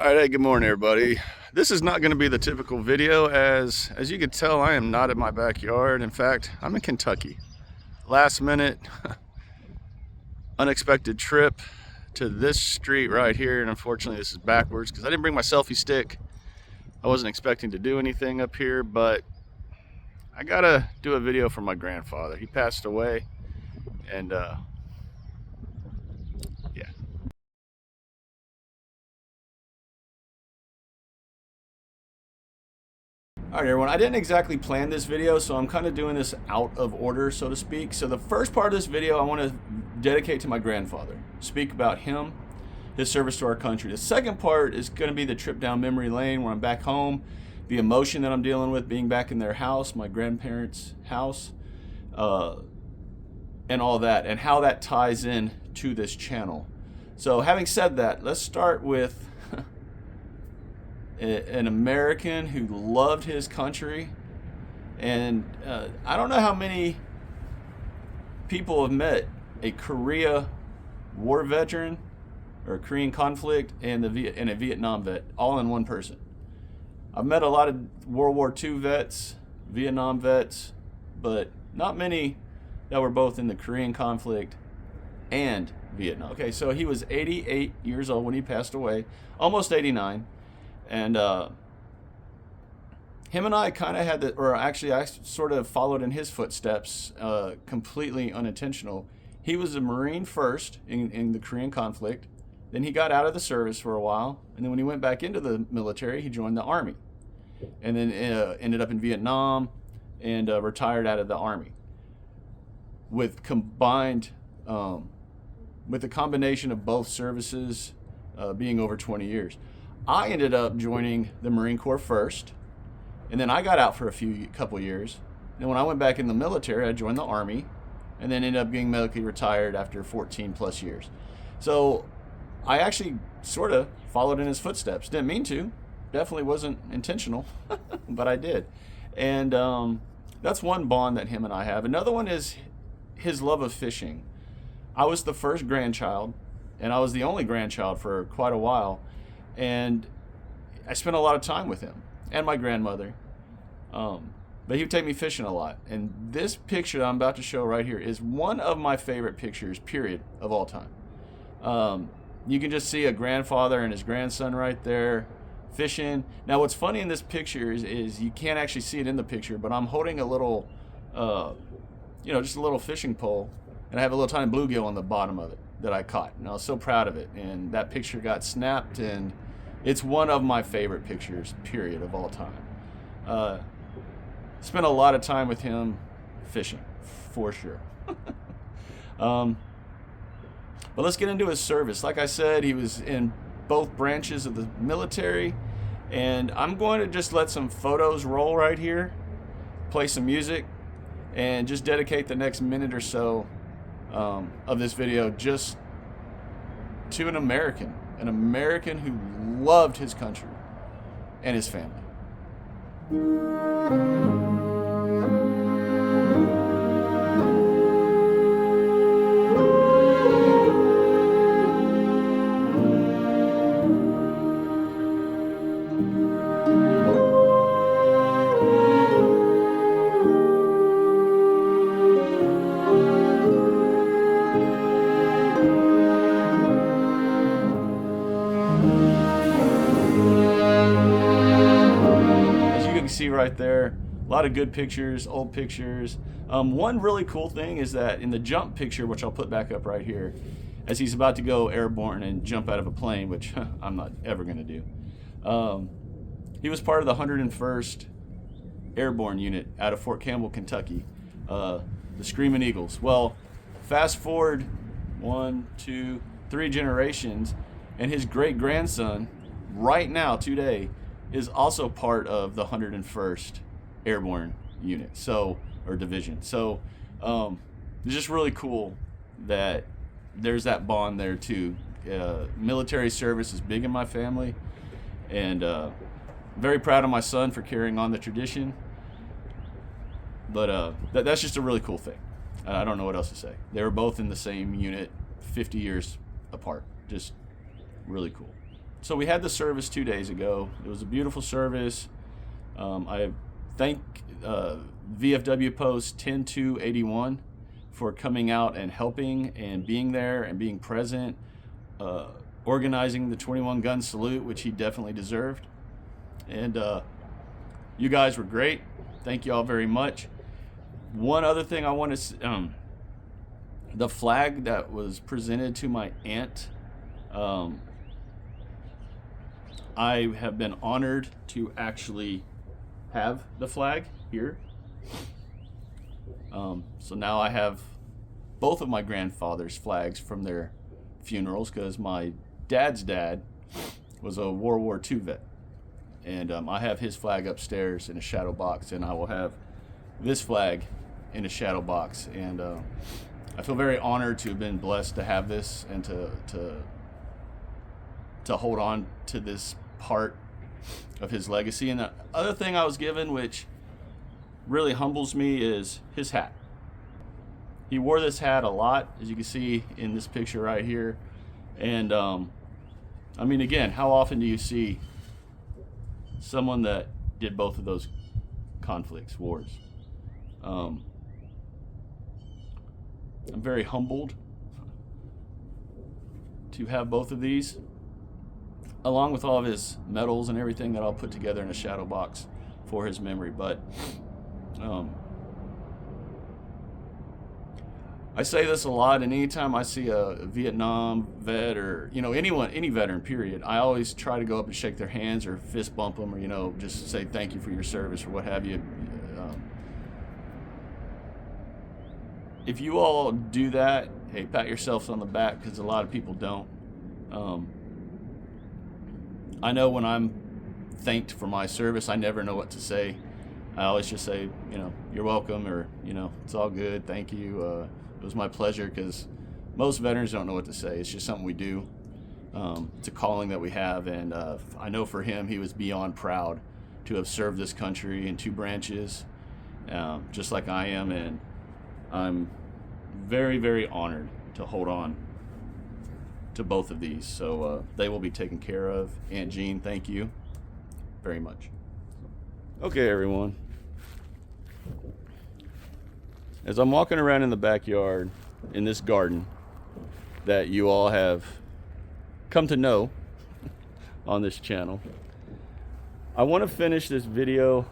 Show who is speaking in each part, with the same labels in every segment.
Speaker 1: All right, hey, good morning, everybody. This is not going to be the typical video. As you can tell, I am not in my backyard. In fact, I'm in Kentucky. Last minute, unexpected trip to this street right here, and unfortunately, this is backwards because I didn't bring my selfie stick. I wasn't expecting to do anything up here, but I gotta do a video for my grandfather. He passed away, and yeah. All right, everyone, I didn't exactly plan this video, so I'm kind of doing this out of order, so to speak. So the first part of this video I want to dedicate to my grandfather, speak about him, his service to our country. The second part is going to be the trip down memory lane where I'm back home, the emotion that I'm dealing with being back in their house, my grandparents' house, and all that, and how that ties in to this channel. So having said that, let's start with an American who loved his country. And I don't know how many people have met a Korea war veteran or a Korean conflict and a Vietnam vet all in one person. I've met a lot of World War II vets, Vietnam vets, but not many that were both in the Korean conflict and Vietnam. Okay, so he was 88 years old when he passed away, almost 89. And him and I kind of had the, or actually I sort of followed in his footsteps, completely unintentional. He was a Marine first in the Korean conflict. Then he got out of the service for a while. And then when he went back into the military, he joined the Army. And then ended up in Vietnam and retired out of the Army. With the combination of both services being over 20 years. I ended up joining the Marine Corps first, and then I got out for a couple years. And when I went back in the military, I joined the Army, and then ended up getting medically retired after 14 plus years. So I actually sort of followed in his footsteps. Didn't mean to, definitely wasn't intentional, but I did. And that's one bond that him and I have. Another one is his love of fishing. I was the first grandchild, and I was the only grandchild for quite a while. And I spent a lot of time with him and my grandmother. But he would take me fishing a lot. And this picture that I'm about to show right here is one of my favorite pictures, period, of all time. You can just see a grandfather and his grandson right there fishing. Now, what's funny in this picture is you can't actually see it in the picture, but I'm holding a little, just a little fishing pole, and I have a little tiny bluegill on the bottom of it that I caught. And I was so proud of it. And that picture got snapped, and it's one of my favorite pictures, period, of all time. Spent a lot of time with him fishing, for sure. But let's get into his service. Like I said, he was in both branches of the military, and I'm going to just let some photos roll right here, play some music, and just dedicate the next minute or so of this video just to an American who loved his country and his family. See right there, a lot of good pictures, old pictures. One really cool thing is that in the jump picture, which I'll put back up right here, as he's about to go airborne and jump out of a plane, which I'm not ever going to do. He was part of the 101st Airborne Unit out of Fort Campbell, Kentucky, the Screaming Eagles. Well, fast forward 1, 2, 3 generations, and his great grandson, right now, today, is also part of the 101st Airborne Unit, or Division. So it's just really cool that there's that bond there too. Military service is big in my family, and very proud of my son for carrying on the tradition. But that's just a really cool thing. I don't know what else to say. They were both in the same unit, 50 years apart. Just really cool. So we had the service 2 days ago. It was a beautiful service. I thank VFW Post 10281 for coming out and helping and being there and being present, organizing the 21 gun salute, which he definitely deserved. And you guys were great. Thank you all very much. One other thing I want to, the flag that was presented to my aunt, I have been honored to actually have the flag here. So now I have both of my grandfather's flags from their funerals, because my dad's dad was a World War II vet. And I have his flag upstairs in a shadow box, and I will have this flag in a shadow box. And I feel very honored to have been blessed to have this and to hold on to this part of his legacy. And the other thing I was given, which really humbles me, is his hat. He wore this hat a lot, as you can see in this picture right here. And I mean, again, how often do you see someone that did both of those conflicts, wars? I'm very humbled to have both of these, along with all of his medals and everything that I'll put together in a shadow box for his memory. But I say this a lot, and anytime I see a Vietnam vet, or anyone, any veteran period, I always try to go up and shake their hands or fist bump them, or just say thank you for your service or what have you. If you all do that, hey, pat yourselves on the back, because a lot of people don't. I know when I'm thanked for my service, I never know what to say. I always just say, you're welcome, or, it's all good, thank you. It was my pleasure, because most veterans don't know what to say. It's just something we do. It's a calling that we have, and I know for him, he was beyond proud to have served this country in 2 branches, just like I am, and I'm very, very honored to hold on to both of these. So they will be taken care of. Aunt Jean, thank you very much. Okay, everyone. As I'm walking around in the backyard, in this garden that you all have come to know on this channel, I want to finish this video.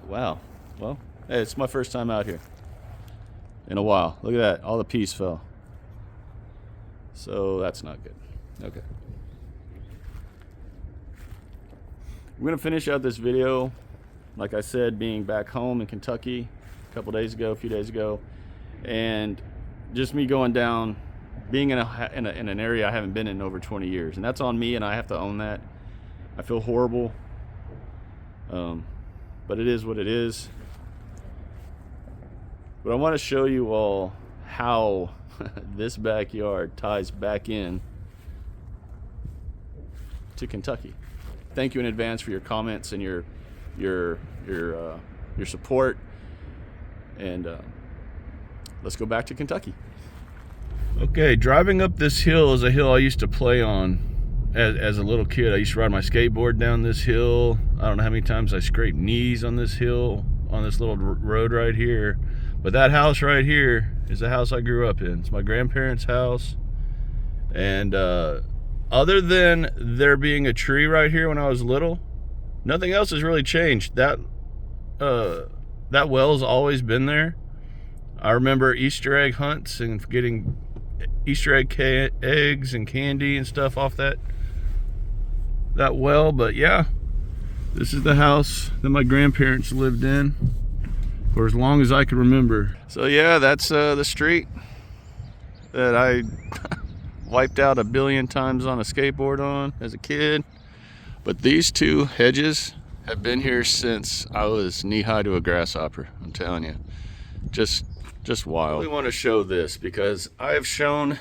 Speaker 1: Wow. Well, hey, it's my first time out here in a while. Look at that. All the peas fell. So that's not good. Okay. I'm going to finish out this video, like I said, being back home in Kentucky a few days ago, and just me going down, being in an area I haven't been in over 20 years, and that's on me, and I have to own that. I feel horrible, but it is what it is. But I want to show you all how this backyard ties back in to Kentucky. Thank you in advance for your comments and your support. And let's go back to Kentucky. Okay, driving up this hill is a hill I used to play on as a little kid. I used to ride my skateboard down this hill. I don't know how many times I scraped knees on this hill, on this little road right here. But that house right here is the house I grew up in. It's my grandparents' house. And other than there being a tree right here when I was little, nothing else has really changed. That well's always been there. I remember Easter egg hunts and getting Easter egg eggs and candy and stuff off that well. But yeah, this is the house that my grandparents lived in for as long as I can remember. So yeah, that's the street that I wiped out 1 billion times on a skateboard on as a kid. But these 2 hedges have been here since I was knee-high to a grasshopper. I'm telling you, just wild. I really want to show this because I have shown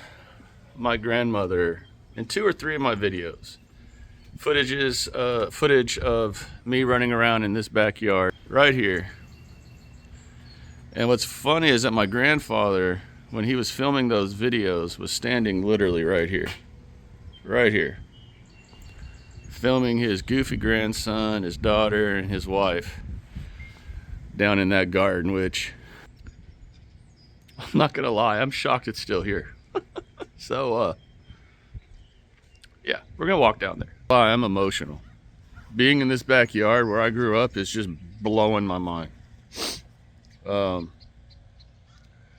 Speaker 1: my grandmother in 2 or 3 of my videos footage of me running around in this backyard right here. And what's funny is that my grandfather, when he was filming those videos, was standing literally right here. filming his goofy grandson, his daughter, and his wife down in that garden, which I'm not gonna lie, I'm shocked it's still here. So yeah, we're gonna walk down there. I'm emotional. Being in this backyard where I grew up is just blowing my mind. And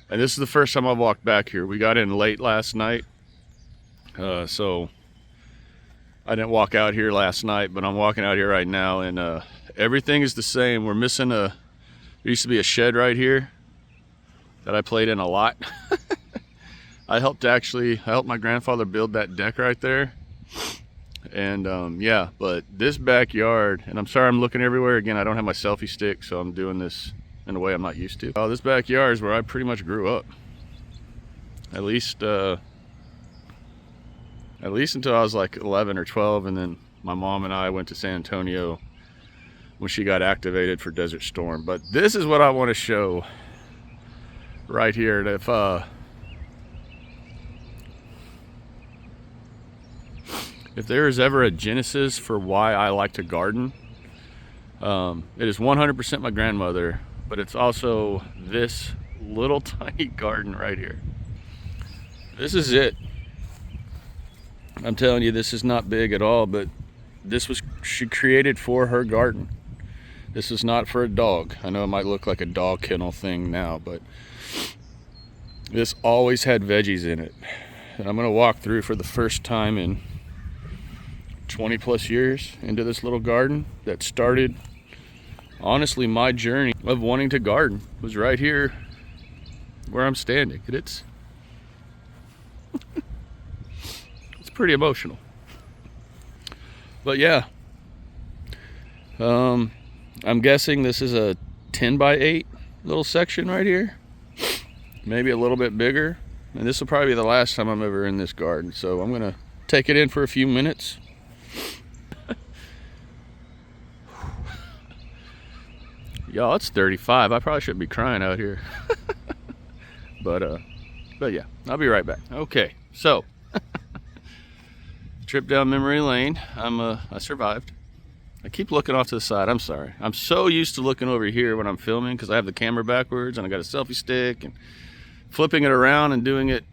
Speaker 1: this is the first time I've walked back here. We got in late last night, so I didn't walk out here last night, but I'm walking out here right now, and everything is the same. We're missing there used to be a shed right here that I played in a lot. I helped my grandfather build that deck right there. And yeah, but this backyard, and I'm sorry I'm looking everywhere again, I don't have my selfie stick, so I'm doing this in a way I'm not used to. This backyard is where I pretty much grew up. At least until I was like 11 or 12, and then my mom and I went to San Antonio when she got activated for Desert Storm. But this is what I want to show right here. And if there is ever a genesis for why I like to garden, it is 100% my grandmother, but it's also this little tiny garden right here. This is it. I'm telling you, this is not big at all, but she created for her garden. This is not for a dog. I know it might look like a dog kennel thing now, but this always had veggies in it. And I'm gonna walk through for the first time in 20 plus years into this little garden that started, honestly, my journey of wanting to garden was right here where I'm standing. And it's pretty emotional. But yeah, I'm guessing this is a 10 by 8 little section right here, maybe a little bit bigger, and this will probably be the last time I'm ever in this garden, so I'm gonna take it in for a few minutes. Y'all, it's 35. I probably shouldn't be crying out here. but yeah, I'll be right back. Okay, so trip down memory lane. I survived. I keep looking off to the side. I'm sorry. I'm so used to looking over here when I'm filming because I have the camera backwards and I got a selfie stick, and flipping it around and doing it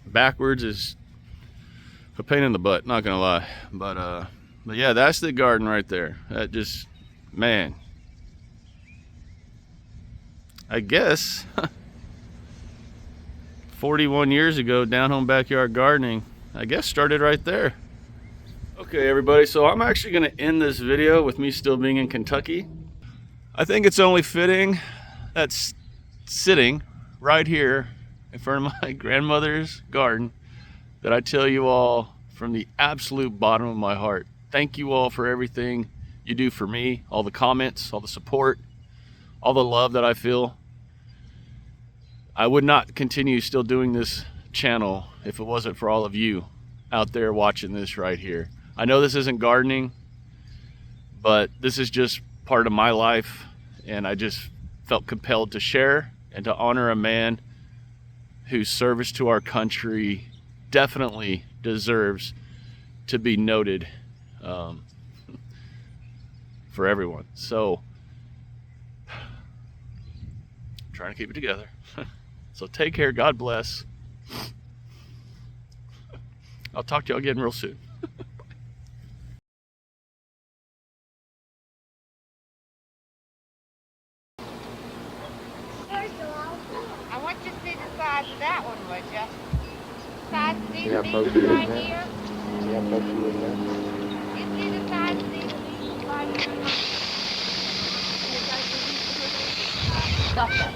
Speaker 1: backwards is a pain in the butt, not gonna lie. But yeah, that's the garden right there. That just, man, I guess 41 years ago, down home backyard gardening, I guess started right there. Okay, everybody, so I'm actually gonna end this video with me still being in Kentucky. I think it's only fitting that's sitting right here in front of my grandmother's garden that I tell you all from the absolute bottom of my heart, thank you all for everything you do for me, all the comments, all the support, all the love that I feel. I would not continue still doing this channel if it wasn't for all of you out there watching this right here. I know this isn't gardening, but this is just part of my life, and I just felt compelled to share and to honor a man whose service to our country definitely deserves to be noted for everyone. So I'm trying to keep it together. So take care. God bless. I'll talk to you again real soon.
Speaker 2: I want you to see the size of that one, would you? Size of these
Speaker 3: Yeah,
Speaker 2: leaves
Speaker 3: posted
Speaker 2: right
Speaker 3: in there.
Speaker 2: here.
Speaker 3: Yeah, posted in there.
Speaker 2: You see the size of these leaves right here? Stop that.